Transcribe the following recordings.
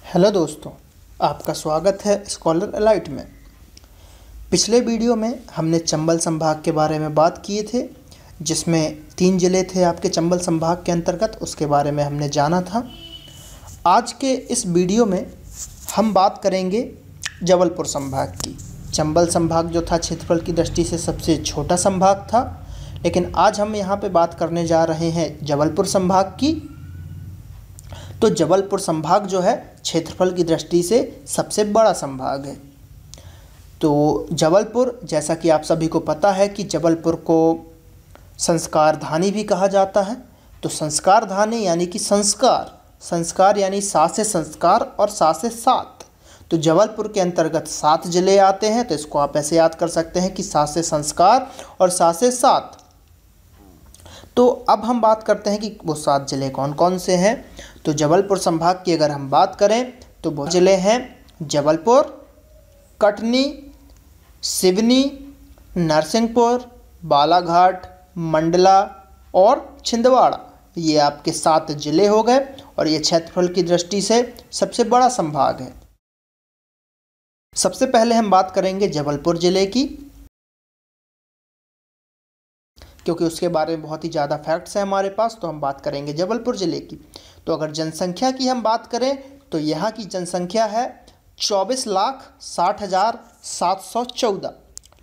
Hello दोस्तों, आपका स्वागत है स्कॉलर एलाइट में। पिछले वीडियो में हमने चंबल संभाग के बारे में बात किए थे, जिसमें 3 ज़िले थे आपके चंबल संभाग के अंतर्गत। उसके बारे में हमने जाना था। आज के इस वीडियो में हम बात करेंगे जबलपुर संभाग की। चंबल संभाग जो था क्षेत्रफल की दृष्टि से सबसे छोटा संभाग था, लेकिन आज हम यहाँ पे बात करने जा रहे हैं जबलपुर संभाग की। तो जबलपुर संभाग जो है क्षेत्रफल की दृष्टि से सबसे बड़ा संभाग है। तो जबलपुर, जैसा कि आप सभी को पता है कि जबलपुर को संस्कार धानी भी कहा जाता है। तो संस्कार धानी यानी कि संस्कार यानी 7 से संस्कार और 7 से 7। तो जबलपुर के अंतर्गत 7 जिले आते हैं। तो इसको आप ऐसे याद कर सकते हैं कि 7 से संस्कार और 7 से 7। तो अब हम बात करते हैं कि वो 7 जिले कौन कौन से हैं। तो जबलपुर संभाग की अगर हम बात करें तो वो जिले हैं जबलपुर, कटनी, सिवनी, नरसिंहपुर, बालाघाट, मंडला और छिंदवाड़ा। ये आपके 7 जिले हो गए और ये क्षेत्रफल की दृष्टि से सबसे बड़ा संभाग है। सबसे पहले हम बात करेंगे जबलपुर जिले की, क्योंकि उसके बारे में बहुत ही ज़्यादा फैक्ट्स हैं हमारे पास। तो हम बात करेंगे जबलपुर ज़िले की। तो अगर जनसंख्या की हम बात करें तो यहाँ की जनसंख्या है 24,60,714।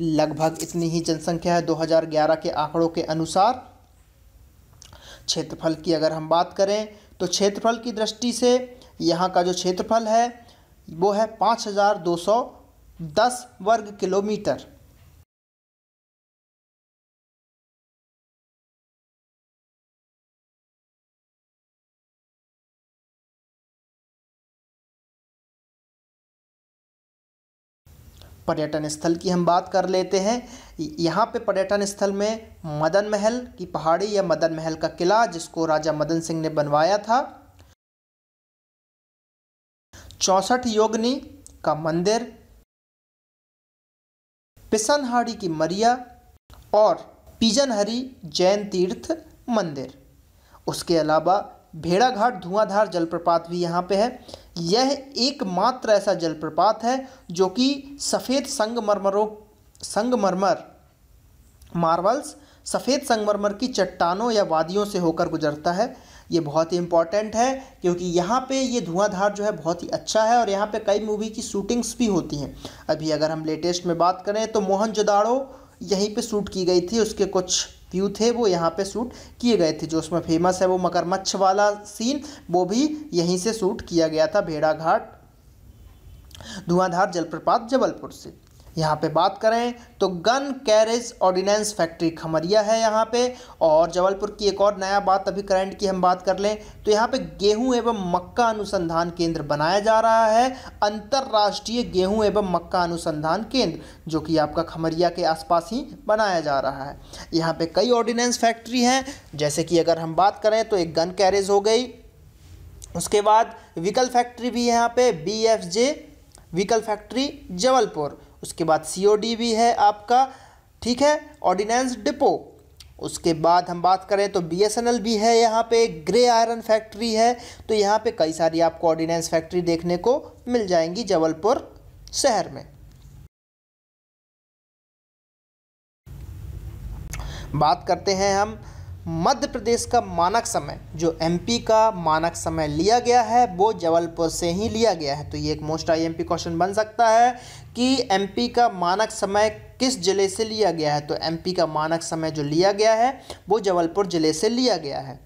लगभग इतनी ही जनसंख्या है 2011 के आंकड़ों के अनुसार। क्षेत्रफल की अगर हम बात करें तो क्षेत्रफल की दृष्टि से यहाँ का जो क्षेत्रफल है वो है 5,210 वर्ग किलोमीटर। पर्यटन स्थल की हम बात कर लेते हैं। यहाँ पे पर्यटन स्थल में मदन महल की पहाड़ी या मदन महल का किला, जिसको राजा मदन सिंह ने बनवाया था। 64 योगिनी का मंदिर, पिसनहाड़ी की मरिया और पीजनहरी जैन तीर्थ मंदिर। उसके अलावा भेड़ाघाट धुआंधार जलप्रपात भी यहाँ पे है। यह एकमात्र ऐसा जलप्रपात है जो कि सफ़ेद सफ़ेद संगमरमर की चट्टानों या वादियों से होकर गुजरता है। ये बहुत ही इम्पॉर्टेंट है क्योंकि यहाँ पे ये धुआंधार जो है बहुत ही अच्छा है और यहाँ पे कई मूवी की शूटिंग्स भी होती हैं। अभी अगर हम लेटेस्ट में बात करें तो मोहनजोदाड़ो यहीं पे शूट की गई थी। उसके कुछ व्यू थे वो यहाँ पे शूट किए गए थे। जो उसमें फेमस है वो मगरमच्छ वाला सीन, वो भी यहीं से शूट किया गया था, भेड़ाघाट धुआंधार जलप्रपात जबलपुर से। यहाँ पे बात करें तो Gun Carriage Ordnance Factory Khamaria है यहाँ पे। और जबलपुर की एक और नया बात, अभी करंट की हम बात कर लें तो यहाँ पे गेहूं एवं मक्का अनुसंधान केंद्र बनाया जा रहा है। अंतर्राष्ट्रीय गेहूं एवं मक्का अनुसंधान केंद्र, जो कि आपका खमरिया के आसपास ही बनाया जा रहा है। यहाँ पे कई ऑर्डिनेंस फैक्ट्री हैं, जैसे कि अगर हम बात करें तो एक गन कैरेज हो गई। उसके बाद व्हीकल फैक्ट्री भी है यहाँ पे, BFJ व्हीकल फैक्ट्री जबलपुर। उसके बाद COD भी है आपका, ठीक है, ऑर्डिनेंस डिपो। उसके बाद हम बात करें तो BSNL भी है यहाँ पे, ग्रे आयरन फैक्ट्री है। तो यहाँ पे कई सारी आपको ऑर्डिनेंस फैक्ट्री देखने को मिल जाएंगी जबलपुर शहर में। बात करते हैं हम मध्य प्रदेश का मानक समय। जो MP का मानक समय लिया गया है वो जबलपुर से ही लिया गया है। तो ये एक मोस्ट IMP क्वेश्चन बन सकता है कि MP का मानक समय किस जिले से लिया गया है। तो MP का मानक समय जो लिया गया है वो जबलपुर जिले से लिया गया है।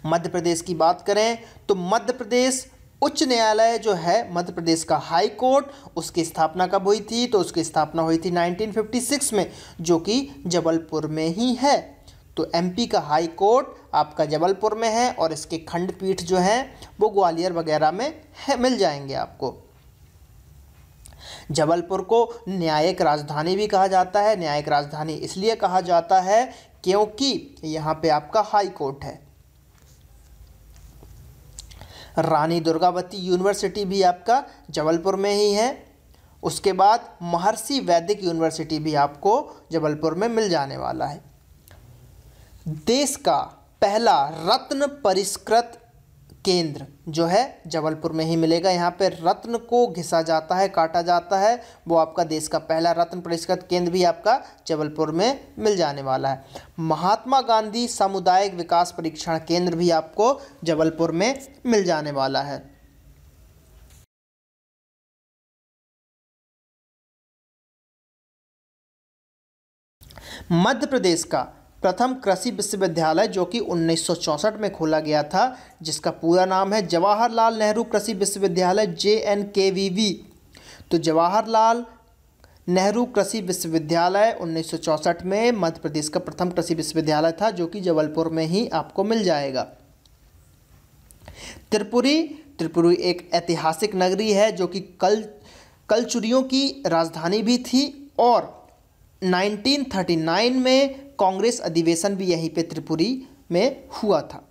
मध्य प्रदेश की बात करें तो मध्य प्रदेश उच्च न्यायालय जो है, मध्य प्रदेश का हाई कोर्ट, उसकी स्थापना कब हुई थी। तो उसकी स्थापना हुई थी 1956 में, जो कि जबलपुर में ही है। तो MP का हाई कोर्ट आपका जबलपुर में है और इसके खंडपीठ जो हैं वो ग्वालियर वगैरह में है, मिल जाएंगे आपको। जबलपुर को न्यायिक राजधानी भी कहा जाता है। न्यायिक राजधानी इसलिए कहा जाता है क्योंकि यहाँ पे आपका हाई कोर्ट है। रानी दुर्गावती यूनिवर्सिटी भी आपका जबलपुर में ही है। उसके बाद महर्षि वैदिक यूनिवर्सिटी भी आपको जबलपुर में मिल जाने वाला है। देश का पहला रत्न परिष्कृत केंद्र जो है जबलपुर में ही मिलेगा। यहाँ पे रत्न को घिसा जाता है, काटा जाता है, वो आपका देश का पहला रत्न पुरस्कृत केंद्र भी आपका जबलपुर में मिल जाने वाला है। महात्मा गांधी सामुदायिक विकास परीक्षण केंद्र भी आपको जबलपुर में मिल जाने वाला है। मध्य प्रदेश का प्रथम कृषि विश्वविद्यालय जो कि 1964 में खोला गया था, जिसका पूरा नाम है जवाहरलाल नेहरू कृषि विश्वविद्यालय JNKVV। तो जवाहरलाल नेहरू कृषि विश्वविद्यालय 1964 में मध्य प्रदेश का प्रथम कृषि विश्वविद्यालय था, जो कि जबलपुर में ही आपको मिल जाएगा। त्रिपुरी एक ऐतिहासिक नगरी है जो कि कलचुरियों की राजधानी भी थी, और 1939 में कांग्रेस अधिवेशन भी यहीं पे त्रिपुरी में हुआ था।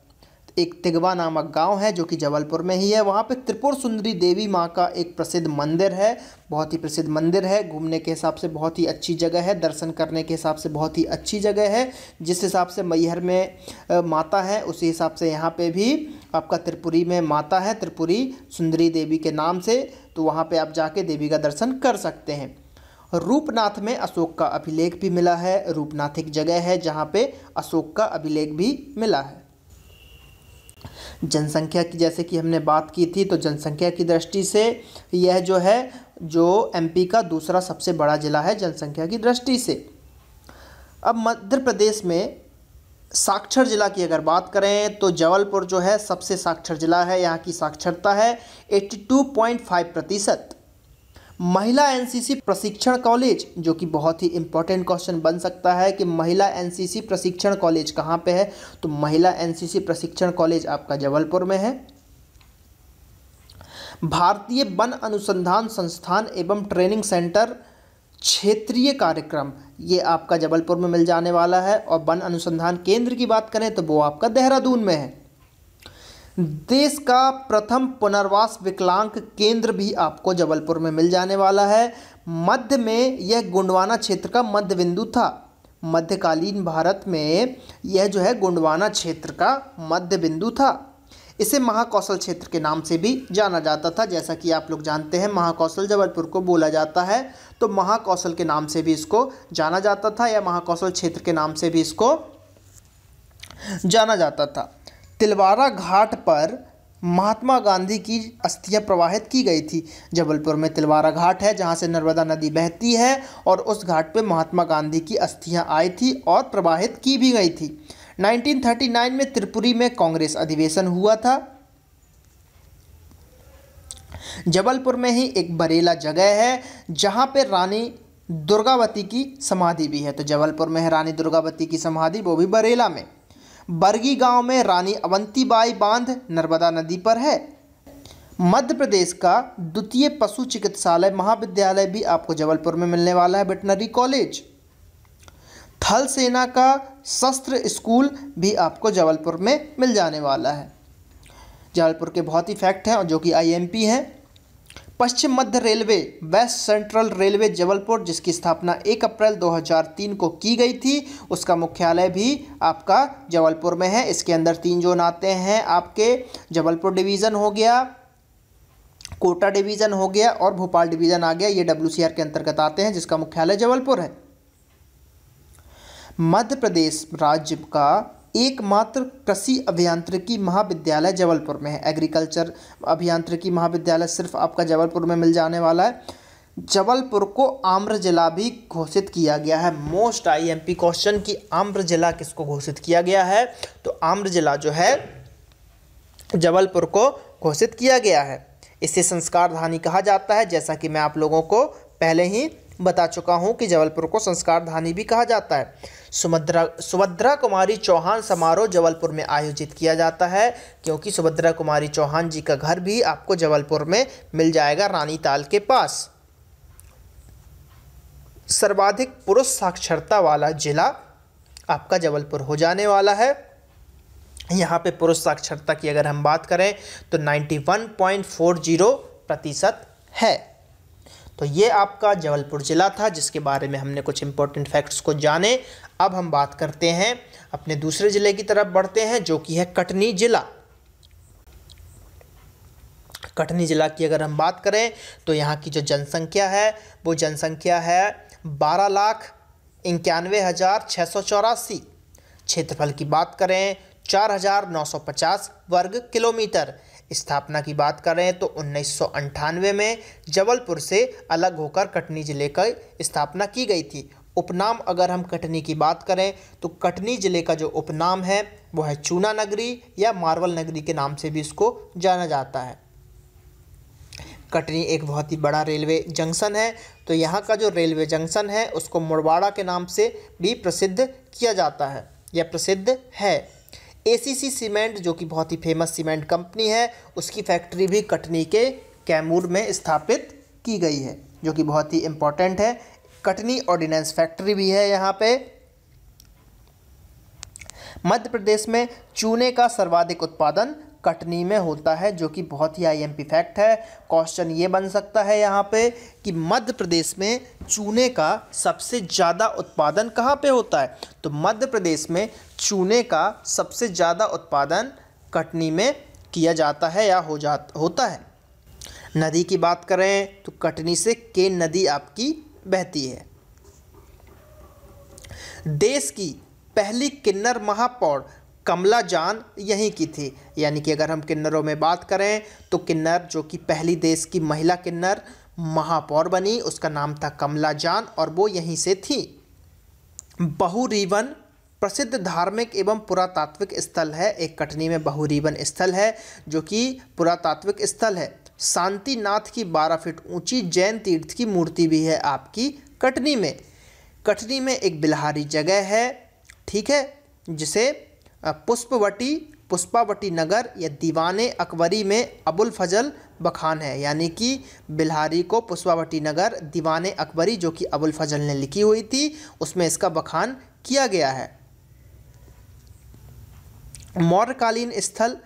एक तिगवा नामक गांव है जो कि जबलपुर में ही है। वहाँ पे त्रिपुर सुंदरी देवी माँ का एक प्रसिद्ध मंदिर है, बहुत ही प्रसिद्ध मंदिर है। घूमने के हिसाब से बहुत ही अच्छी जगह है, दर्शन करने के हिसाब से बहुत ही अच्छी जगह है। जिस हिसाब से मैहर में माता है, उसी हिसाब से यहाँ पे भी आपका त्रिपुरी में माता है, त्रिपुरी सुंदरी देवी के नाम से। तो वहाँ पर आप जाके देवी का दर्शन कर सकते हैं। रूपनाथ में अशोक का अभिलेख भी मिला है। रूपनाथ एक जगह है जहाँ पे अशोक का अभिलेख भी मिला है। जनसंख्या की जैसे कि हमने बात की थी, तो जनसंख्या की दृष्टि से यह जो है जो MP का दूसरा सबसे बड़ा ज़िला है जनसंख्या की दृष्टि से। अब मध्य प्रदेश में साक्षर जिला की अगर बात करें तो जबलपुर जो है सबसे साक्षर जिला है। यहाँ की साक्षरता है 82.5%। महिला NCC प्रशिक्षण कॉलेज, जो कि बहुत ही इम्पोर्टेंट क्वेश्चन बन सकता है कि महिला NCC प्रशिक्षण कॉलेज कहाँ पे है, तो महिला NCC प्रशिक्षण कॉलेज आपका जबलपुर में है। भारतीय वन अनुसंधान संस्थान एवं ट्रेनिंग सेंटर क्षेत्रीय कार्यक्रम, ये आपका जबलपुर में मिल जाने वाला है। और वन अनुसंधान केंद्र की बात करें तो वो आपका देहरादून में है। देश का प्रथम पुनर्वास विकलांग केंद्र भी आपको जबलपुर में मिल जाने वाला है। मध्य में यह गोंडवाना क्षेत्र का मध्य बिंदु था। मध्यकालीन भारत में यह जो है गोंडवाना क्षेत्र का मध्य बिंदु था। इसे महाकौशल क्षेत्र के नाम से भी जाना जाता था। जैसा कि आप लोग जानते हैं महाकौशल जबलपुर को बोला जाता है, तो महाकौशल के नाम से भी इसको जाना जाता था, या महाकौशल क्षेत्र के नाम से भी इसको जाना जाता था। तिलवारा घाट पर महात्मा गांधी की अस्थियां प्रवाहित की गई थी। जबलपुर में तिलवारा घाट है जहां से नर्मदा नदी बहती है, और उस घाट पे महात्मा गांधी की अस्थियां आई थी और प्रवाहित की भी गई थी। 1939 में त्रिपुरी में कांग्रेस अधिवेशन हुआ था। जबलपुर में ही एक बरेला जगह है जहां पे रानी दुर्गावती की समाधि भी है। तो जबलपुर में है रानी दुर्गावती की समाधि, वो भी बरेला में। बरगी गांव में रानी अवंतीबाई बांध नर्मदा नदी पर है। मध्य प्रदेश का द्वितीय पशु चिकित्सालय महाविद्यालय भी आपको जबलपुर में मिलने वाला है, वेटनरी कॉलेज। थल सेना का शस्त्र स्कूल भी आपको जबलपुर में मिल जाने वाला है। जबलपुर के बहुत ही फैक्ट हैं जो कि IMP हैं। पश्चिम मध्य railway west central railway Jabalpur, जिसकी स्थापना 1 अप्रैल 2003 को की गई थी, उसका मुख्यालय भी आपका जबलपुर में है। इसके अंदर 3 जोन आते हैं आपके, जबलपुर डिवीज़न हो गया, कोटा डिवीज़न हो गया और भोपाल डिवीज़न आ गया। ये WCR के अंतर्गत आते हैं, जिसका मुख्यालय जबलपुर है। मध्य प्रदेश राज्य का एकमात्र कृषि अभियांत्रिकी महाविद्यालय जबलपुर में है। एग्रीकल्चर अभियांत्रिकी महाविद्यालय सिर्फ आपका जबलपुर में मिल जाने वाला है। जबलपुर को आम्र जिला भी घोषित किया गया है। मोस्ट IMP क्वेश्चन कि आम्र जिला किसको घोषित किया गया है, तो आम्र जिला जो है जबलपुर को घोषित किया गया है। इसे संस्कार धानी कहा जाता है, जैसा कि मैं आप लोगों को पहले ही बता चुका हूं कि जबलपुर को संस्कार धानी भी कहा जाता है। सुभद्रा कुमारी चौहान समारोह जबलपुर में आयोजित किया जाता है, क्योंकि सुभद्रा कुमारी चौहान जी का घर भी आपको जबलपुर में मिल जाएगा, रानीताल के पास। सर्वाधिक पुरुष साक्षरता वाला जिला आपका जबलपुर हो जाने वाला है। यहाँ पे पुरुष साक्षरता की अगर हम बात करें तो 91.40% है। तो ये आपका जबलपुर ज़िला था, जिसके बारे में हमने कुछ इंपॉर्टेंट फैक्ट्स को जाने। अब हम बात करते हैं अपने दूसरे ज़िले की तरफ बढ़ते हैं, जो कि है कटनी ज़िला। कटनी ज़िला की अगर हम बात करें तो यहाँ की जो जनसंख्या है वो जनसंख्या है 12,91,684। क्षेत्रफल की बात करें 4,950 वर्ग किलोमीटर। स्थापना की बात करें तो 1998 में जबलपुर से अलग होकर कटनी ज़िले की स्थापना की गई थी। उपनाम अगर हम कटनी की बात करें तो कटनी ज़िले का जो उपनाम है वो है चूना नगरी या मार्बल नगरी के नाम से भी इसको जाना जाता है। कटनी एक बहुत ही बड़ा रेलवे जंक्शन है, तो यहाँ का जो रेलवे जंक्शन है उसको मुड़वाड़ा के नाम से भी प्रसिद्ध किया जाता है या प्रसिद्ध है। एसीसी सीमेंट जो कि बहुत ही फेमस सीमेंट कंपनी है, उसकी फैक्ट्री भी कटनी के कैमूर में स्थापित की गई है, जो कि बहुत ही इम्पोर्टेंट है। कटनी ऑर्डिनेंस फैक्ट्री भी है यहाँ पे। मध्य प्रदेश में चूने का सर्वाधिक उत्पादन कटनी में होता है, जो कि बहुत ही आईएमपी फैक्ट है। क्वेश्चन ये बन सकता है यहाँ पे कि मध्य प्रदेश में चूने का सबसे ज़्यादा उत्पादन कहाँ पे होता है, तो मध्य प्रदेश में चूने का सबसे ज़्यादा उत्पादन कटनी में किया जाता है या होता है। नदी की बात करें तो कटनी से केन नदी आपकी बहती है। देश की पहली किन्नर महापौर कमला जान यहीं की थी, यानी कि अगर हम किन्नरों में बात करें तो किन्नर जो कि पहली देश की महिला किन्नर महापौर बनी, उसका नाम था कमला जान और वो यहीं से थी। बहुरीवन प्रसिद्ध धार्मिक एवं पुरातात्विक स्थल है। एक कटनी में बहुरीवन स्थल है जो कि पुरातात्विक स्थल है। शांतिनाथ की 12 फीट ऊंची जैन तीर्थ की मूर्ति भी है आपकी कटनी में। कटनी में एक बिल्हारी जगह है, ठीक है, जिसे पुष्पावटी नगर या दीवाने अकबरी में अबुल फजल बखान है, यानी कि बिल्हारी को पुष्पावटी नगर दीवाने अकबरी जो कि अबुल फजल ने लिखी हुई थी उसमें इसका बखान किया गया है। मौर्यकालीन स्थल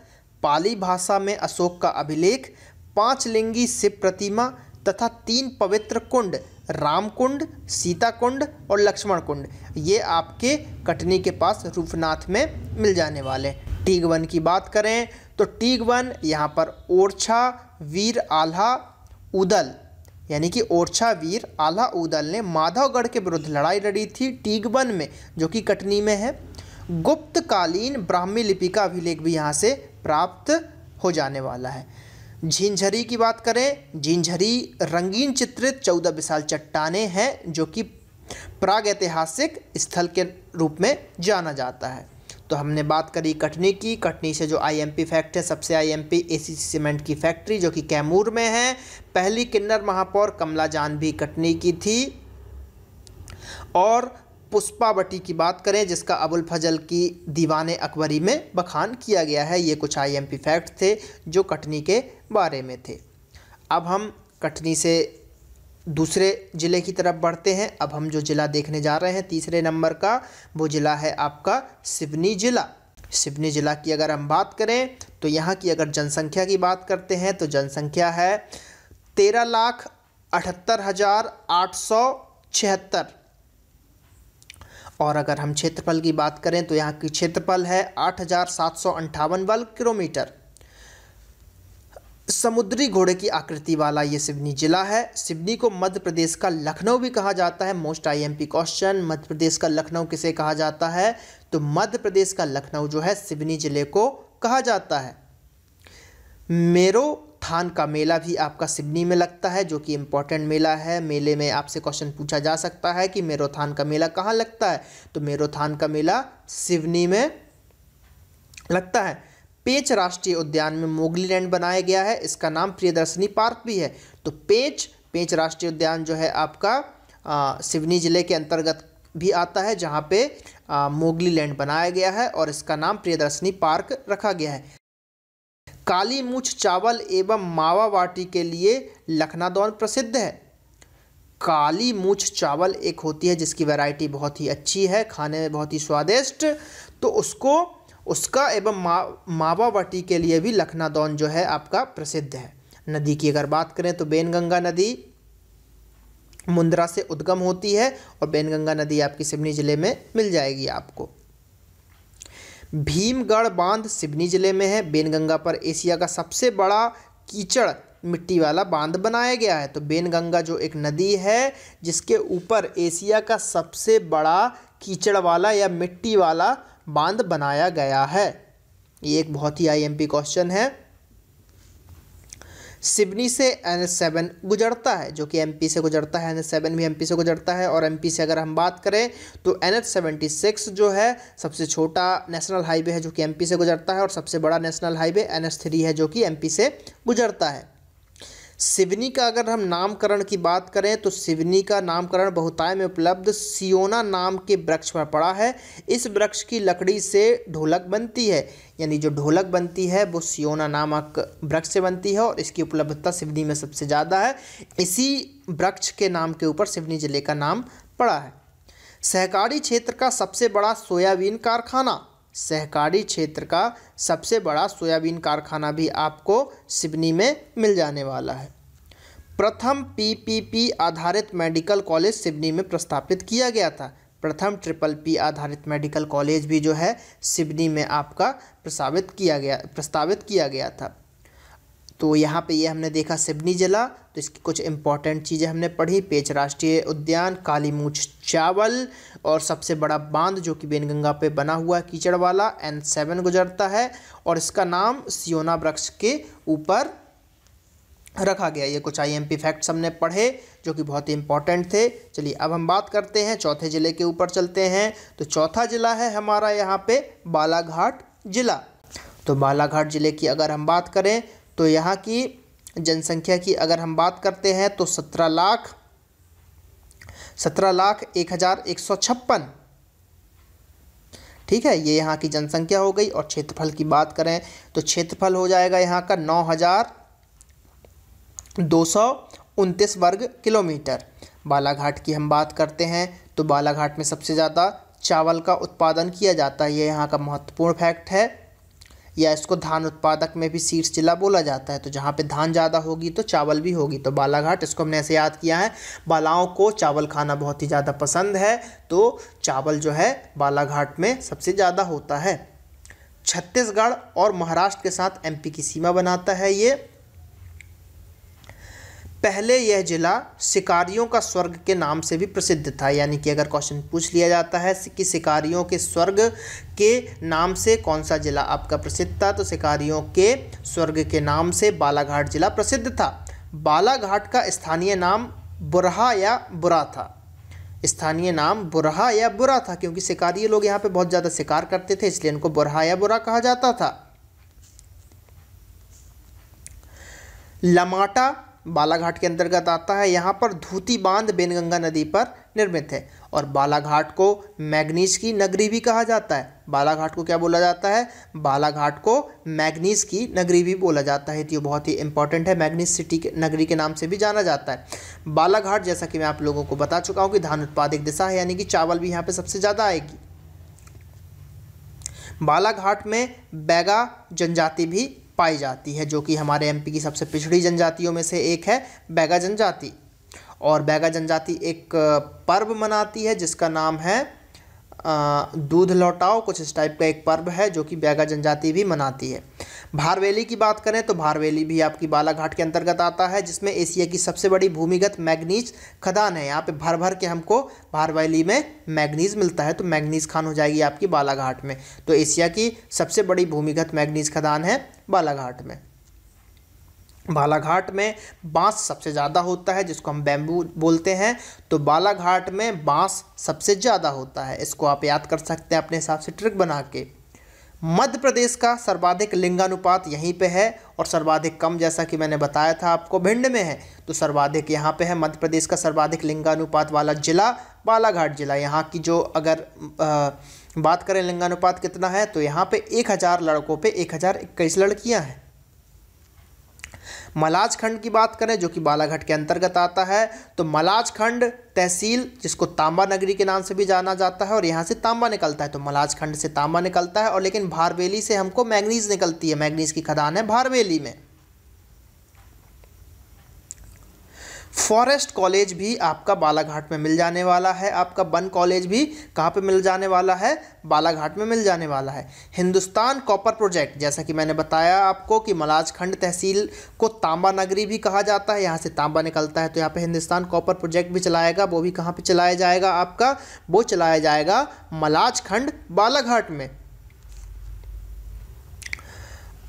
पाली भाषा में अशोक का अभिलेख, 5 लिंगी शिव प्रतिमा तथा 3 पवित्र कुंड राम कुंड, सीता कुंड और लक्ष्मण कुंड, ये आपके कटनी के पास रूपनाथ में मिल जाने वाले। टीग वन की बात करें तो टीग वन यहाँ पर ओरछा वीर आल्हा उदल, यानी कि ओरछा वीर आल्हा उदल ने माधवगढ़ के विरुद्ध लड़ाई लड़ी थी टीग वन में, जो कि कटनी में है। गुप्तकालीन ब्राह्मी लिपि का अभिलेख भी यहाँ से प्राप्त हो जाने वाला है। झींझरी की बात करें, झींझरी रंगीन चित्रित 14 विशाल चट्टानें हैं जो कि प्रागैतिहासिक स्थल के रूप में जाना जाता है। तो हमने बात करी कटनी की। कटनी से जो आईएमपी फैक्ट है, सबसे आईएमपी एसीसी सीमेंट की फैक्ट्री जो कि कैमूर में है। पहली किन्नर महापौर कमला जान भी कटनी की थी। और पुष्पावटी की बात करें जिसका अबुल फजल की दीवाने अकबरी में बखान किया गया है। ये कुछ आईएमपी फैक्ट थे जो कटनी के बारे में थे। अब हम कटनी से दूसरे ज़िले की तरफ बढ़ते हैं। अब हम जो ज़िला देखने जा रहे हैं तीसरे नंबर का, वो ज़िला है आपका सिवनी ज़िला। सिवनी ज़िला की अगर हम बात करें तो यहाँ की अगर जनसंख्या की बात करते हैं तो जनसंख्या है 13,78,876। और अगर हम क्षेत्रफल की बात करें तो यहाँ की क्षेत्रफल है 8,758 वर्ग किलोमीटर। समुद्री घोड़े की आकृति वाला ये सिवनी जिला है। सिवनी को मध्य प्रदेश का लखनऊ भी कहा जाता है। Most IMP question, Madhya Pradesh का लखनऊ किसे कहा जाता है, तो मध्य प्रदेश का लखनऊ जो है सिवनी जिले को कहा जाता है। मेरो थान का मेला भी आपका सिवनी में लगता है, जो कि इम्पोर्टेंट मेला है। मेले में आपसे क्वेश्चन पूछा जा सकता है कि मेरोथान का मेला कहाँ लगता है, तो मेरोथान का मेला सिवनी में लगता है। पेंच राष्ट्रीय उद्यान में मोगली लैंड बनाया गया है, इसका नाम प्रियदर्शनी पार्क भी है। तो पेंच राष्ट्रीय उद्यान जो है आपका सिवनी जिले के अंतर्गत भी आता है, जहाँ पे मोगली लैंड बनाया गया है और इसका नाम प्रियदर्शनी पार्क रखा गया है। काली मूछ चावल एवं मावा बाटी के लिए लखनादौन प्रसिद्ध है। काली मूछ चावल एक होती है जिसकी वैरायटी बहुत ही अच्छी है, खाने में बहुत ही स्वादिष्ट, तो उसका एवं मावा बाटी के लिए भी लखनादौन जो है आपका प्रसिद्ध है। नदी की अगर बात करें तो बेनगंगा नदी मुंद्रा से उद्गम होती है और बेनगंगा नदी आपकी सिवनी जिले में मिल जाएगी आपको। भीमगढ़ बांध सिवनी जिले में है। बेनगंगा पर एशिया का सबसे बड़ा कीचड़ मिट्टी वाला बांध बनाया गया है। तो बेनगंगा जो एक नदी है जिसके ऊपर एशिया का सबसे बड़ा कीचड़ वाला या मिट्टी वाला बांध बनाया गया है। ये एक बहुत ही आईएमपी क्वेश्चन है। सिवनी से NH7 गुजरता है, जो कि एमपी से गुजरता है। NH7 भी एमपी से गुजरता है। और एमपी से अगर हम बात करें तो NH76 जो है सबसे छोटा नेशनल हाईवे है जो कि एमपी से गुजरता है, और सबसे बड़ा नेशनल हाईवे NH3 है जो कि एमपी से गुजरता है। सिवनी का अगर हम नामकरण की बात करें तो सिवनी का नामकरण बहुतायत में उपलब्ध सियोना नाम के वृक्ष पर पड़ा है। इस वृक्ष की लकड़ी से ढोलक बनती है, यानी जो ढोलक बनती है वो सियोना नामक वृक्ष से बनती है, और इसकी उपलब्धता सिवनी में सबसे ज़्यादा है। इसी वृक्ष के नाम के ऊपर सिवनी जिले का नाम पड़ा है। सहकारी क्षेत्र का सबसे बड़ा सोयाबीन कारखाना, सहकारी क्षेत्र का सबसे बड़ा सोयाबीन कारखाना भी आपको सिवनी में मिल जाने वाला है। प्रथम PPP आधारित मेडिकल कॉलेज सिवनी में प्रस्तावित किया गया था। प्रथम PPP आधारित मेडिकल कॉलेज भी जो है सिवनी में आपका प्रस्तावित किया गया था। तो यहाँ पे ये हमने देखा सिवनी जिला। तो इसकी कुछ इंपॉर्टेंट चीज़ें हमने पढ़ी। पेंच राष्ट्रीय उद्यान, काली मूंछ चावल, और सबसे बड़ा बांध जो कि बेनगंगा पे बना हुआ है कीचड़ वाला, N7 गुजरता है, और इसका नाम सियोना वृक्ष के ऊपर रखा गया। ये कुछ IMP फैक्ट्स हमने पढ़े जो कि बहुत ही इंपॉर्टेंट थे। चलिए अब हम बात करते हैं चौथे ज़िले के ऊपर चलते हैं। तो चौथा ज़िला है हमारा यहाँ पे बालाघाट ज़िला। तो बालाघाट ज़िले की अगर हम बात करें तो यहाँ की जनसंख्या की अगर हम बात करते हैं तो 17,01,156, ठीक है, ये यहाँ की जनसंख्या हो गई। और क्षेत्रफल की बात करें तो क्षेत्रफल हो जाएगा यहाँ का 9,229 वर्ग किलोमीटर। बालाघाट की हम बात करते हैं तो बालाघाट में सबसे ज़्यादा चावल का उत्पादन किया जाता है। ये यहाँ का महत्वपूर्ण फैक्ट है। या इसको धान उत्पादक में भी शीर्ष जिला बोला जाता है। तो जहाँ पे धान ज़्यादा होगी तो चावल भी होगी। तो बालाघाट, इसको हमने ऐसे याद किया है, बालाओं को चावल खाना बहुत ही ज़्यादा पसंद है, तो चावल जो है बालाघाट में सबसे ज़्यादा होता है। छत्तीसगढ़ और महाराष्ट्र के साथ एमपी की सीमा बनाता है ये। पहले यह जिला शिकारियों का स्वर्ग के नाम से भी प्रसिद्ध था। यानी कि अगर क्वेश्चन पूछ लिया जाता है कि शिकारियों के स्वर्ग के नाम से कौन सा जिला आपका प्रसिद्ध था, तो शिकारियों के स्वर्ग के नाम से बालाघाट जिला प्रसिद्ध था। बालाघाट का स्थानीय नाम बुरहा या बुरा था। स्थानीय नाम बुरहा या बुरा था क्योंकि शिकारी लोग यहाँ पे बहुत ज़्यादा शिकार करते थे, इसलिए इनको बुरहा या बुरा कहा जाता था। लमाटा बालाघाट के अंतर्गत आता है। यहाँ पर धूती बांध बेनगंगा नदी पर निर्मित है। और बालाघाट को मैग्नीज की नगरी भी कहा जाता है। बालाघाट को क्या बोला जाता है? बालाघाट को मैग्नीज की नगरी भी बोला जाता है। तो ये बहुत ही इंपॉर्टेंट है, मैग्नीज सिटी के नगरी के नाम से भी जाना जाता है। बालाघाट, जैसा कि मैं आप लोगों को बता चुका हूँ कि धान उत्पादक दिशा है, यानी कि चावल भी यहाँ पे सबसे ज़्यादा आएगी। बालाघाट में बैगा जनजाति भी पाई जाती है, जो कि हमारे एमपी की सबसे पिछड़ी जनजातियों में से एक है बैगा जनजाति। और बैगा जनजाति एक पर्व मनाती है जिसका नाम है दूध लौटाओ, कुछ इस टाइप का एक पर्व है जो कि बैगा जनजाति भी मनाती है। भारवेली की बात करें तो भारवेली भी आपकी बालाघाट के अंतर्गत आता है, जिसमें एशिया की सबसे बड़ी भूमिगत मैग्नीज खदान है। यहाँ पे भर भर के हमको भारवेली में मैग्नीज मिलता है, तो मैग्नीज खान हो जाएगी आपकी बालाघाट में। तो एशिया की सबसे बड़ी भूमिगत मैग्नीज खदान है बालाघाट में। बालाघाट में बांस सबसे ज़्यादा होता है, जिसको हम बैम्बू बोलते हैं। तो बालाघाट में बांस सबसे ज़्यादा होता है, इसको आप याद कर सकते हैं अपने हिसाब से ट्रिक बना के। मध्य प्रदेश का सर्वाधिक लिंगानुपात यहीं पे है, और सर्वाधिक कम, जैसा कि मैंने बताया था आपको, भिंड में है। तो सर्वाधिक यहाँ पे है। मध्य प्रदेश का सर्वाधिक लिंगानुपात वाला जिला बालाघाट जिला। यहाँ की जो अगर बात करें लिंगानुपात कितना है, तो यहाँ पे 1000 लड़कों पे 1021 लड़कियाँ हैं। मलाज खंड की बात करें, जो कि बालाघाट के अंतर्गत आता है, तो मलाज खंड तहसील, जिसको तांबा नगरी के नाम से भी जाना जाता है, और यहाँ से तांबा निकलता है। तो मलाज खंड से तांबा निकलता है, और लेकिन भारवेली से हमको मैग्नीज निकलती है। मैग्नीज की खदान है भारवेली में। फॉरेस्ट कॉलेज भी आपका बालाघाट में मिल जाने वाला है। आपका वन कॉलेज भी कहाँ पे मिल जाने वाला है? बालाघाट में मिल जाने वाला है। हिंदुस्तान कॉपर प्रोजेक्ट, जैसा कि मैंने बताया आपको कि मलाजखंड तहसील को तांबा नगरी भी कहा जाता है, यहाँ से तांबा निकलता है, तो यहाँ पे हिंदुस्तान कॉपर प्रोजेक्ट भी चलाएगा। वो भी कहाँ पे चलाया जाएगा? आपका वो चलाया जाएगा मलाजखंड बालाघाट में।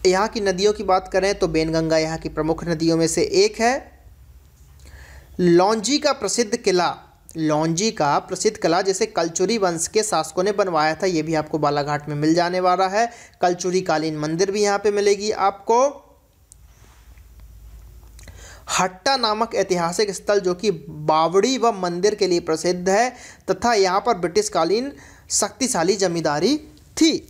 यहाँ की नदियों की बात करें तो बेनगंगा यहाँ की प्रमुख नदियों में से एक है। लौंजी का प्रसिद्ध किला, लौंजी का प्रसिद्ध किला जैसे कलचुरी वंश के शासकों ने बनवाया था, ये भी आपको बालाघाट में मिल जाने वाला है। कलचुरी कालीन मंदिर भी यहाँ पे मिलेगी आपको। हट्टा नामक ऐतिहासिक स्थल जो कि बावड़ी व मंदिर के लिए प्रसिद्ध है तथा यहाँ पर ब्रिटिश कालीन शक्तिशाली जमींदारी थी।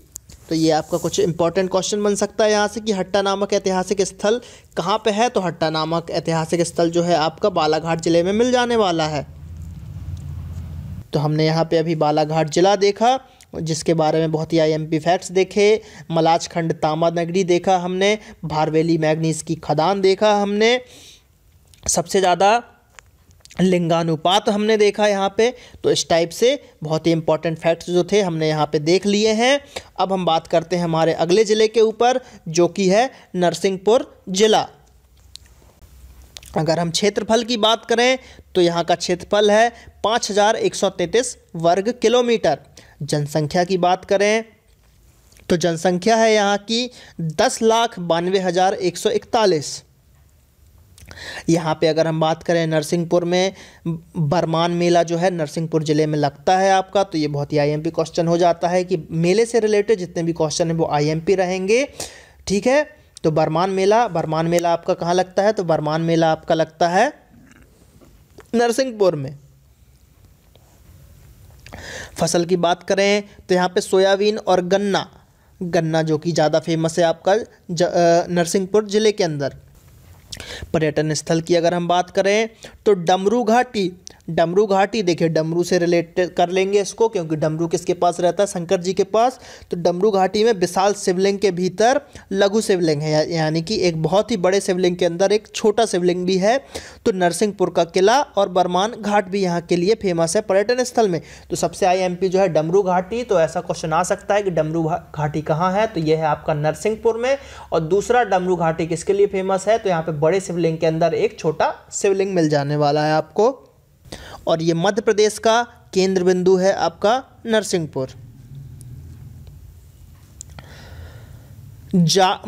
तो ये आपका कुछ इंपॉर्टेंट क्वेश्चन बन सकता है यहाँ से कि हट्टा नामक ऐतिहासिक स्थल कहाँ पे है? तो हट्टा नामक ऐतिहासिक स्थल जो है आपका बालाघाट जिले में मिल जाने वाला है। तो हमने यहाँ पे अभी बालाघाट जिला देखा, जिसके बारे में बहुत ही आईएमपी फैक्ट्स देखे। मलाजखंड तांबा नगरी देखा हमने, भारवेली मैग्नीज की खदान देखा हमने, सबसे ज़्यादा लिंगानुपात हमने देखा यहाँ पे। तो इस टाइप से बहुत ही इंपॉर्टेंट फैक्ट्स जो थे हमने यहाँ पे देख लिए हैं। अब हम बात करते हैं हमारे अगले ज़िले के ऊपर, जो कि है नरसिंहपुर ज़िला। अगर हम क्षेत्रफल की बात करें तो यहाँ का क्षेत्रफल है 5133 वर्ग किलोमीटर। जनसंख्या की बात करें तो जनसंख्या है यहाँ की 10,92,141। यहाँ पे अगर हम बात करें नरसिंहपुर में, बरमान मेला जो है नरसिंहपुर ज़िले में लगता है आपका। तो ये बहुत ही आईएमपी क्वेश्चन हो जाता है कि मेले से रिलेटेड जितने भी क्वेश्चन हैं वो आईएमपी रहेंगे, ठीक है। तो बरमान मेला आपका कहाँ लगता है? तो बरमान मेला आपका लगता है नरसिंहपुर में। फसल की बात करें तो यहाँ पे सोयाबीन और गन्ना जो कि ज़्यादा फेमस है आपका नरसिंहपुर ज़िले के अंदर। पर्यटन स्थल की अगर हम बात करें तो डमरू घाटी देखिए, डमरू से रिलेट कर लेंगे इसको, क्योंकि डमरू किसके पास रहता है? शंकर जी के पास। तो डमरू घाटी में विशाल शिवलिंग के भीतर लघु शिवलिंग है, यानी कि एक बहुत ही बड़े शिवलिंग के अंदर एक छोटा शिवलिंग भी है। तो नरसिंहपुर का किला और बरमान घाट भी यहाँ के लिए फेमस है पर्यटन स्थल में। तो सबसे आईएमपी जो है डमरू घाटी। तो ऐसा क्वेश्चन आ सकता है कि डमरू घाटी कहाँ है? तो यह है आपका नरसिंहपुर में। और दूसरा, डमरू घाटी किसके लिए फेमस है? तो यहाँ पे बड़े शिवलिंग के अंदर एक छोटा शिवलिंग मिल जाने वाला है आपको। और ये मध्य प्रदेश का केंद्र बिंदु है आपका नरसिंहपुर।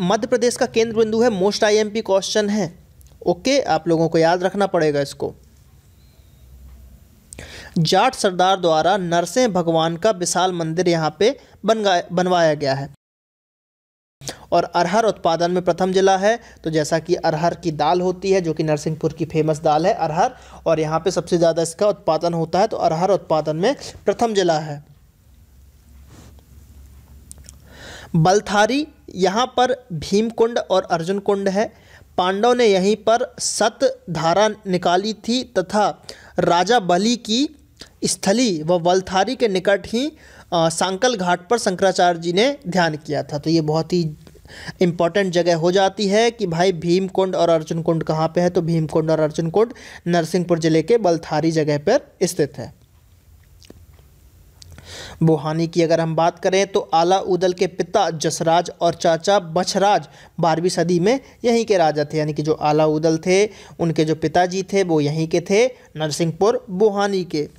मध्य प्रदेश का केंद्र बिंदु है, मोस्ट आईएमपी क्वेश्चन है। ओके, आप लोगों को याद रखना पड़ेगा इसको। जाट सरदार द्वारा नरसिंह भगवान का विशाल मंदिर यहाँ पे बनवाया गया है। और अरहर उत्पादन में प्रथम जिला है। तो जैसा कि अरहर की दाल होती है, जो कि नरसिंहपुर की फेमस दाल है अरहर, और यहाँ पे सबसे ज़्यादा इसका उत्पादन होता है, तो अरहर उत्पादन में प्रथम जिला है। बलथारी, यहाँ पर भीमकुंड और अर्जुन कुंड है। पांडव ने यहीं पर सतधारा निकाली थी तथा राजा बलि की स्थली व बलथारी के निकट ही सांकल घाट पर शंकराचार्य जी ने ध्यान किया था। तो ये बहुत ही इम्पॉर्टेंट जगह हो जाती है कि भाई भीमकुंड और अर्जुन कुंड कहाँ पे है? तो भीमकुंड और अर्जुन कुंड नरसिंहपुर जिले के बलथारी जगह पर स्थित है। बोहानी की अगर हम बात करें तो आला उदल के पिता जसराज और चाचा बछराज 12वीं सदी में यहीं के राजा थे, यानी कि जो आला उदल थे उनके जो पिताजी थे वो यहीं के थे, नरसिंहपुर बोहानी के।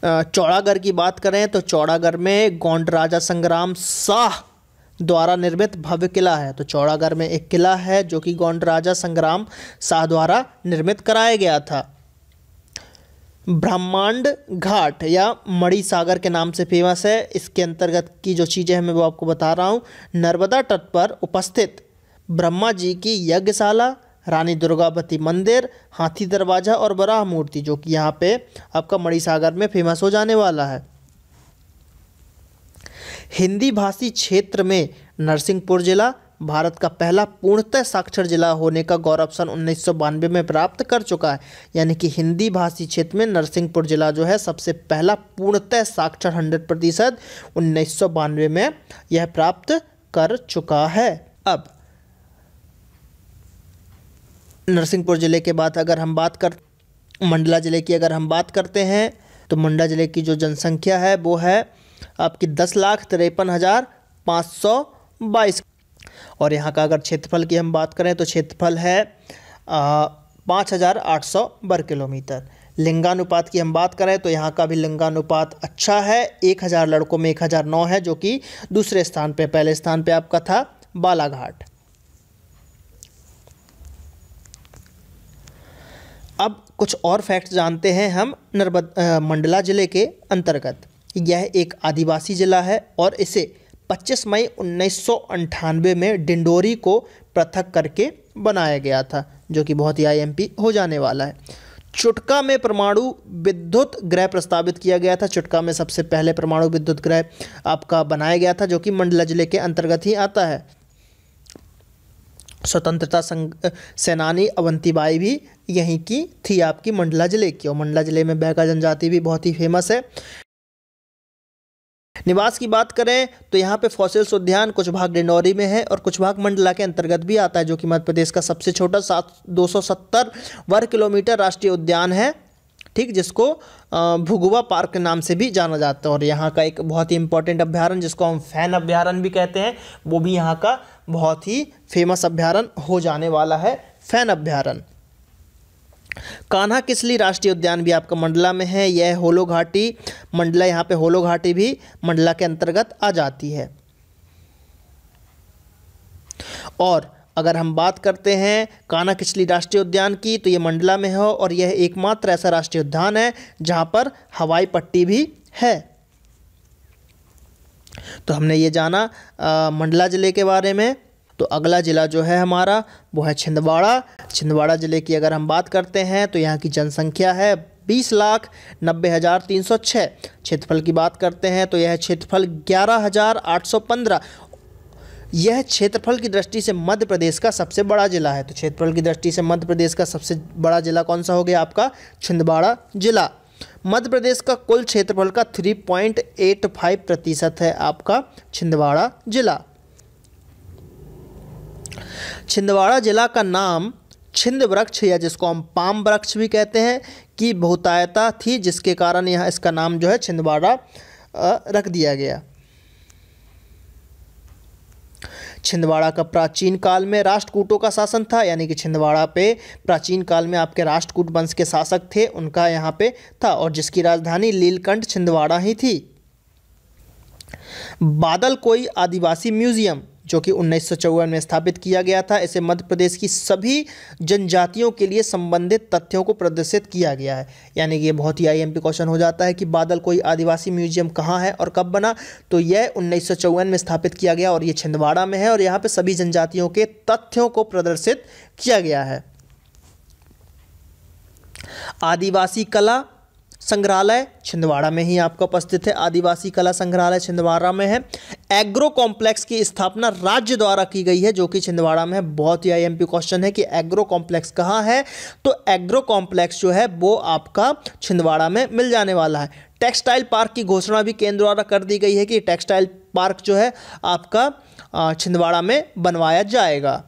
चौड़ागढ़ की बात करें तो चौड़ागढ़ में गोंड राजा संग्राम शाह द्वारा निर्मित भव्य किला है। तो चौड़ागढ़ में एक किला है जो कि गोंड राजा संग्राम शाह द्वारा निर्मित कराया गया था। ब्रह्मांड घाट या मणि सागर के नाम से फेमस है। इसके अंतर्गत की जो चीज़ें हैं मैं वो आपको बता रहा हूँ। नर्मदा तट पर उपस्थित ब्रह्मा जी की यज्ञशाला, रानी दुर्गावती मंदिर, हाथी दरवाजा और वराह मूर्ति, जो कि यहाँ पे आपका मणि सागर में फेमस हो जाने वाला है। हिंदी भाषी क्षेत्र में नरसिंहपुर जिला भारत का पहला पूर्णतः साक्षर जिला होने का गौरव सन 1992 में प्राप्त कर चुका है। यानी कि हिंदी भाषी क्षेत्र में नरसिंहपुर जिला जो है सबसे पहला पूर्णतः साक्षर 100% 1992 में यह प्राप्त कर चुका है। अब नरसिंहपुर ज़िले के बाद अगर हम बात कर मंडला ज़िले की अगर हम बात करते हैं तो मंडला ज़िले की जो जनसंख्या है वो है आपकी 10,53,522। और यहाँ का अगर क्षेत्रफल की हम बात करें तो क्षेत्रफल है 5,800 वर्ग किलोमीटर। लिंगानुपात की हम बात करें तो यहाँ का भी लिंगानुपात अच्छा है, 1,000 लड़कों में 1,009 है, जो कि दूसरे स्थान पे, पहले स्थान पे आपका था बालाघाट। अब कुछ और फैक्ट्स जानते हैं हम मंडला ज़िले के अंतर्गत। यह एक आदिवासी ज़िला है और इसे 25 मई 1998 में डिंडोरी को पृथक करके बनाया गया था, जो कि बहुत ही आईएमपी हो जाने वाला है। चुटका में परमाणु विद्युत गृह प्रस्तावित किया गया था। चुटका में सबसे पहले परमाणु विद्युत गृह आपका बनाया गया था, जो कि मंडला ज़िले के अंतर्गत ही आता है। स्वतंत्रता सेनानी अवंतीबाई भी यहीं की थी, आपकी मंडला ज़िले की। और मंडला ज़िले में बैगा जनजाति भी बहुत ही फेमस है। निवास की बात करें तो यहाँ पे फॉसिल्स उद्यान कुछ भाग डिंडौरी में है और कुछ भाग मंडला के अंतर्गत भी आता है, जो कि मध्य प्रदेश का सबसे छोटा 270 वर्ग किलोमीटर राष्ट्रीय उद्यान है, ठीक, जिसको भुगुआ पार्क के नाम से भी जाना जाता है। और यहाँ का एक बहुत ही इंपॉर्टेंट अभ्यारण्य जिसको हम फैन अभ्यारण्य भी कहते हैं, वो भी यहाँ का बहुत ही फेमस अभ्यारण्य हो जाने वाला है, फैन अभ्यारण्य। कान्हा किसली राष्ट्रीय उद्यान भी आपका मंडला में है। यह होलो घाटी मंडला, यहाँ पे होलो घाटी भी मंडला के अंतर्गत आ जाती है। और अगर हम बात करते हैं कान्हा किसली राष्ट्रीय उद्यान की तो ये मंडला में है और यह एकमात्र ऐसा राष्ट्रीय उद्यान है जहाँ पर हवाई पट्टी भी है। तो हमने ये जाना मंडला ज़िले के बारे में। तो अगला ज़िला जो है हमारा वो है छिंदवाड़ा। छिंदवाड़ा ज़िले की अगर हम बात करते हैं तो यहाँ की जनसंख्या है 20,90,306। क्षेत्रफल की बात करते हैं तो यह क्षेत्रफल 11,815। यह क्षेत्रफल की दृष्टि से मध्य प्रदेश का सबसे बड़ा ज़िला है। तो क्षेत्रफल की दृष्टि से मध्य प्रदेश का सबसे बड़ा ज़िला कौन सा हो गया आपका? छिंदवाड़ा ज़िला। मध्य प्रदेश का कुल क्षेत्रफल का 3.85% है आपका छिंदवाड़ा ज़िला। छिंदवाड़ा जिला का नाम छिंद वृक्ष या जिसको हम पाम वृक्ष भी कहते हैं की बहुतायता थी, जिसके कारण यहाँ इसका नाम जो है छिंदवाड़ा रख दिया गया। छिंदवाड़ा का प्राचीन काल में राष्ट्रकूटों का शासन था, यानी कि छिंदवाड़ा पे प्राचीन काल में आपके राष्ट्रकूट वंश के शासक थे, उनका यहाँ पे था, और जिसकी राजधानी लीलकंठ छिंदवाड़ा ही थी। बादल कोई आदिवासी म्यूजियम जो कि 1954 में स्थापित किया गया था, इसे मध्य प्रदेश की सभी जनजातियों के लिए संबंधित तथ्यों को प्रदर्शित किया गया है। यानी कि ये बहुत ही आईएमपी क्वेश्चन हो जाता है कि बादल कोई आदिवासी म्यूजियम कहाँ है और कब बना, तो यह 1954 में स्थापित किया गया और ये छिंदवाड़ा में है और यहाँ पे सभी जनजातियों के तथ्यों को प्रदर्शित किया गया है। आदिवासी कला संग्रहालय छिंदवाड़ा में ही आपका उपस्थित है। आदिवासी कला संग्रहालय छिंदवाड़ा में है। एग्रो कॉम्प्लेक्स की स्थापना राज्य द्वारा की गई है, जो कि छिंदवाड़ा में है। बहुत ही आईएमपी क्वेश्चन है कि एग्रो कॉम्प्लेक्स कहाँ है, तो एग्रो कॉम्प्लेक्स जो है वो आपका छिंदवाड़ा में मिल जाने वाला है। टेक्सटाइल पार्क की घोषणा भी केंद्र द्वारा कर दी गई है कि टेक्सटाइल पार्क जो है आपका छिंदवाड़ा में बनवाया जाएगा।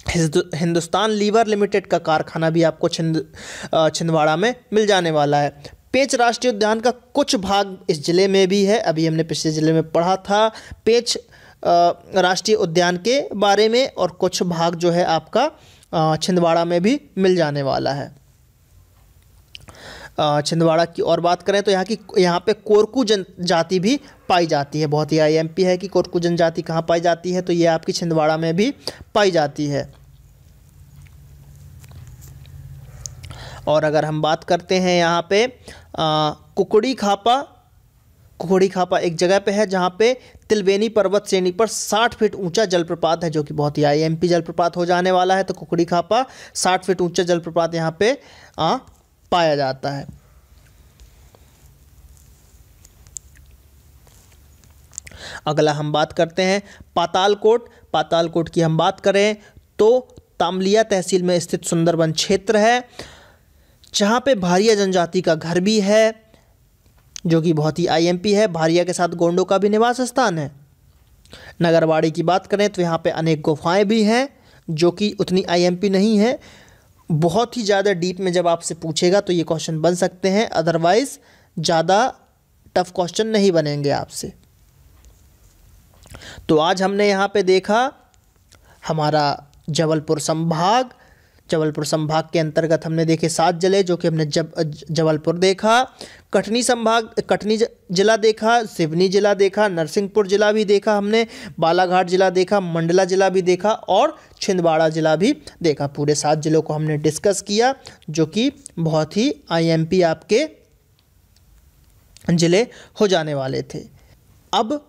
हिंदुस्तान लीवर लिमिटेड का कारखाना भी आपको छिंदवाड़ा में मिल जाने वाला है। पेंच राष्ट्रीय उद्यान का कुछ भाग इस जिले में भी है, अभी हमने पिछले जिले में पढ़ा था पेंच राष्ट्रीय उद्यान के बारे में, और कुछ भाग जो है आपका छिंदवाड़ा में भी मिल जाने वाला है। छिंदवाड़ा की और बात करें तो यहाँ पे कोरकू जनजाति भी पाई जाती है। बहुत ही आईएमपी है कि कोरकू जनजाति कहाँ पाई जाती है, तो ये आपकी छिंदवाड़ा में भी पाई जाती है। और अगर हम बात करते हैं यहाँ पे कुकड़ी खापा एक जगह पे है जहाँ पे तिलवेनी पर्वत श्रेणी पर 60 फीट ऊंचा जलप्रपात है, जो कि बहुत ही आईएमपी जलप्रपात हो जाने वाला है। तो कुकड़ी खापा 60 फीट ऊंचा जलप्रपात यहाँ पे पाया जाता है। अगला हम बात करते हैं पातालकोट। पातालकोट की हम बात करें तो तामलिया तहसील में स्थित सुंदरवन क्षेत्र है, जहाँ पे भारिया जनजाति का घर भी है, जो कि बहुत ही आईएमपी है। भारिया के साथ गोंडों का भी निवास स्थान है। नगरवाड़ी की बात करें तो यहाँ पे अनेक गुफाएं भी हैं, जो कि उतनी आईएमपी नहीं है। बहुत ही ज़्यादा डीप में जब आपसे पूछेगा तो ये क्वेश्चन बन सकते हैं, अदरवाइज़ ज़्यादा टफ क्वेश्चन नहीं बनेंगे आपसे। तो आज हमने यहाँ पे देखा हमारा जबलपुर संभाग के अंतर्गत हमने देखे 7 जिले, जो कि हमने जबलपुर देखा, कटनी जिला देखा, सिवनी जिला देखा, नरसिंहपुर जिला भी देखा हमने, बालाघाट जिला देखा, मंडला जिला भी देखा और छिंदवाड़ा जिला भी देखा। पूरे 7 जिलों को हमने डिस्कस किया, जो कि बहुत ही आईएमपी आपके जिले हो जाने वाले थे। अब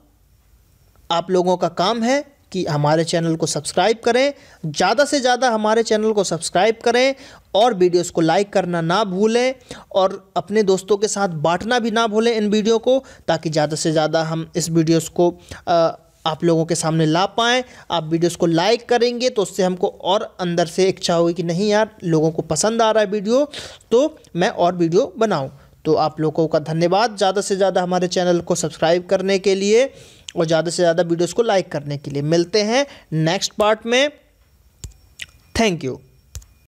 आप लोगों का काम है कि हमारे चैनल को सब्सक्राइब करें, ज़्यादा से ज़्यादा हमारे चैनल को सब्सक्राइब करें और वीडियोस को लाइक करना ना भूलें और अपने दोस्तों के साथ बांटना भी ना भूलें इन वीडियो को, ताकि ज़्यादा से ज़्यादा हम इस वीडियोस को आप लोगों के सामने ला पाएँ। आप वीडियोस को लाइक करेंगे तो उससे हमको और अंदर से इच्छा होगी कि नहीं यार, लोगों को पसंद आ रहा है वीडियो, तो मैं और वीडियो बनाऊँ। तो आप लोगों का धन्यवाद ज़्यादा से ज़्यादा हमारे चैनल को सब्सक्राइब करने के लिए और ज़्यादा से ज़्यादा वीडियोस को लाइक करने के लिए। मिलते हैं नेक्स्ट पार्ट में। Thank you.